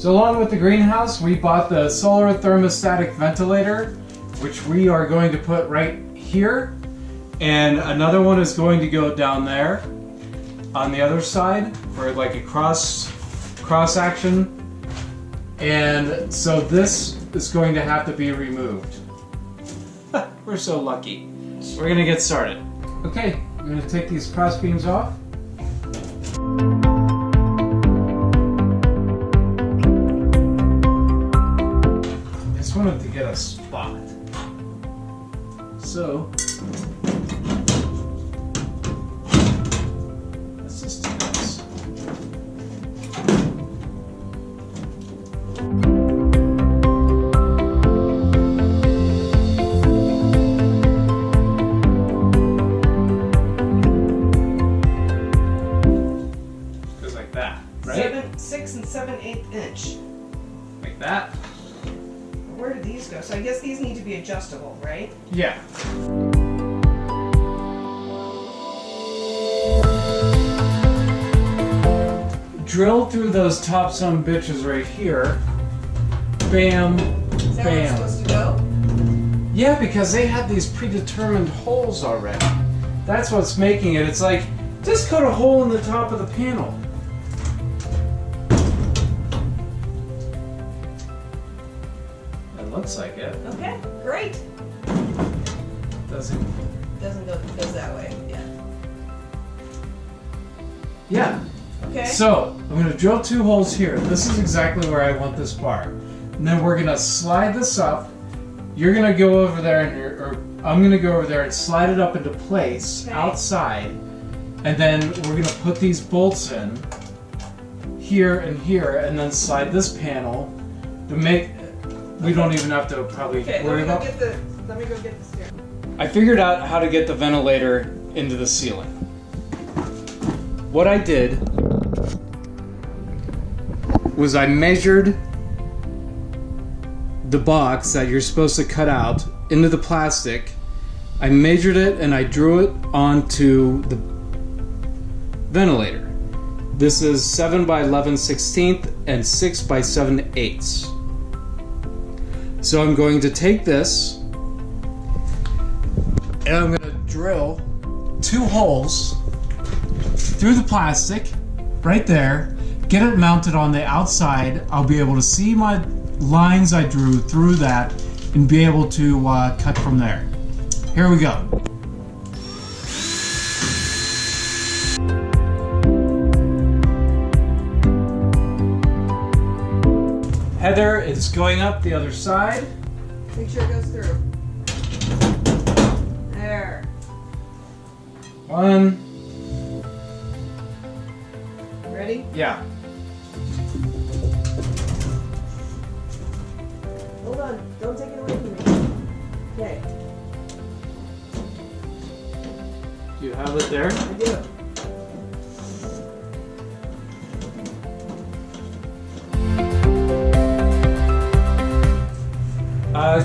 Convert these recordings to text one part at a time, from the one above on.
So along with the greenhouse, we bought the solar thermostatic ventilator, which we are going to put right here. And another one is going to go down there on the other side for like a cross action. And so this is going to have to be removed. We're so lucky. We're gonna get started. Okay, I'm gonna take these cross beams off. I just wanted to get a spot. So, let's just do this. Goes like that, right? 6 7/8 inch. Like that. Where do these go? So I guess these need to be adjustable, right? Yeah. Drill through those top some bitches right here. Bam, Is that where it's bam. supposed to go? Yeah, because they had these predetermined holes already. That's what's making it. It's like, just cut a hole in the top of the panel. It looks like it. Okay, great. Doesn't. Goes that way. Yeah. Yeah. Okay. So, I'm going to drill 2 holes here. This is exactly where I want this bar. And then we're going to slide this up. You're going to go over there, or I'm going to go over there and slide it up into place outside. And then we're going to put these bolts in here and here, and then slide this panel to make... We don't even have to probably worry about... Let me go get the steering. I figured out how to get the ventilator into the ceiling. What I did was I measured the box that you're supposed to cut out into the plastic. I measured it and I drew it onto the ventilator. This is 7 by 11/16 and 6 by 7/8. So I'm going to take this and I'm going to drill 2 holes through the plastic right there, get it mounted on the outside. I'll be able to see my lines I drew through that and be able to cut from there. Here we go. Heather is going up the other side. Make sure it goes through. There. 1. Ready? Yeah. Hold on. Don't take it away from me. Okay. Do you have it there? I do.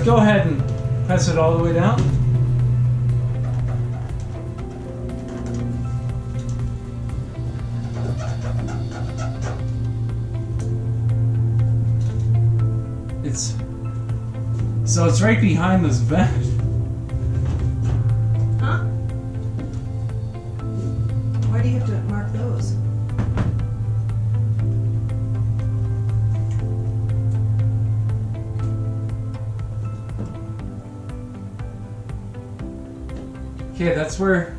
Go ahead and press it all the way down. It's right behind this vent. Huh? Why do you have to mark those? Okay, that's where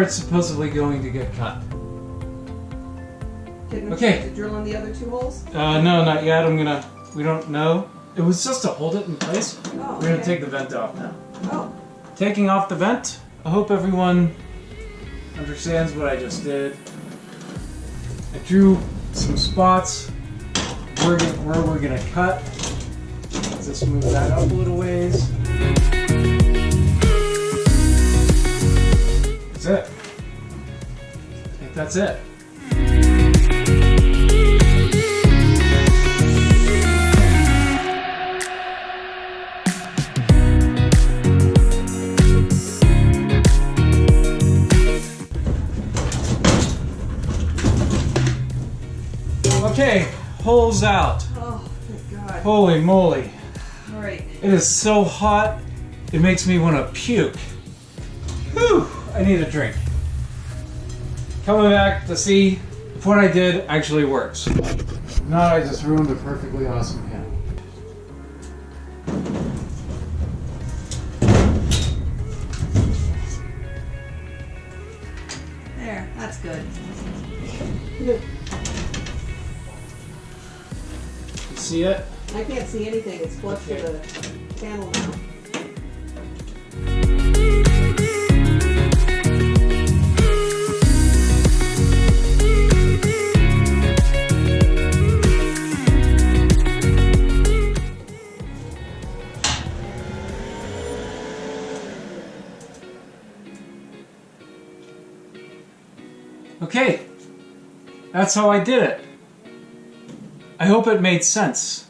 it's supposedly going to get cut. Okay. To drill in the other 2 holes? No, not yet. We don't know. It was just to hold it in place. Oh, We're gonna take the vent off now. Oh. Taking off the vent. I hope everyone understands what I just did. I drew some spots where we're gonna cut. Let's just move that up a little ways. That's it. I think that's it. pulls out. Oh, thank God. Holy moly. All right. It is so hot, it makes me want to puke. Whew, I need a drink. Coming back to see if what I did actually works. If not, I just ruined a perfectly awesome pan. There, that's good. You see it? I can't see anything. It's flush to the panel now. Okay, that's how I did it. I hope it made sense.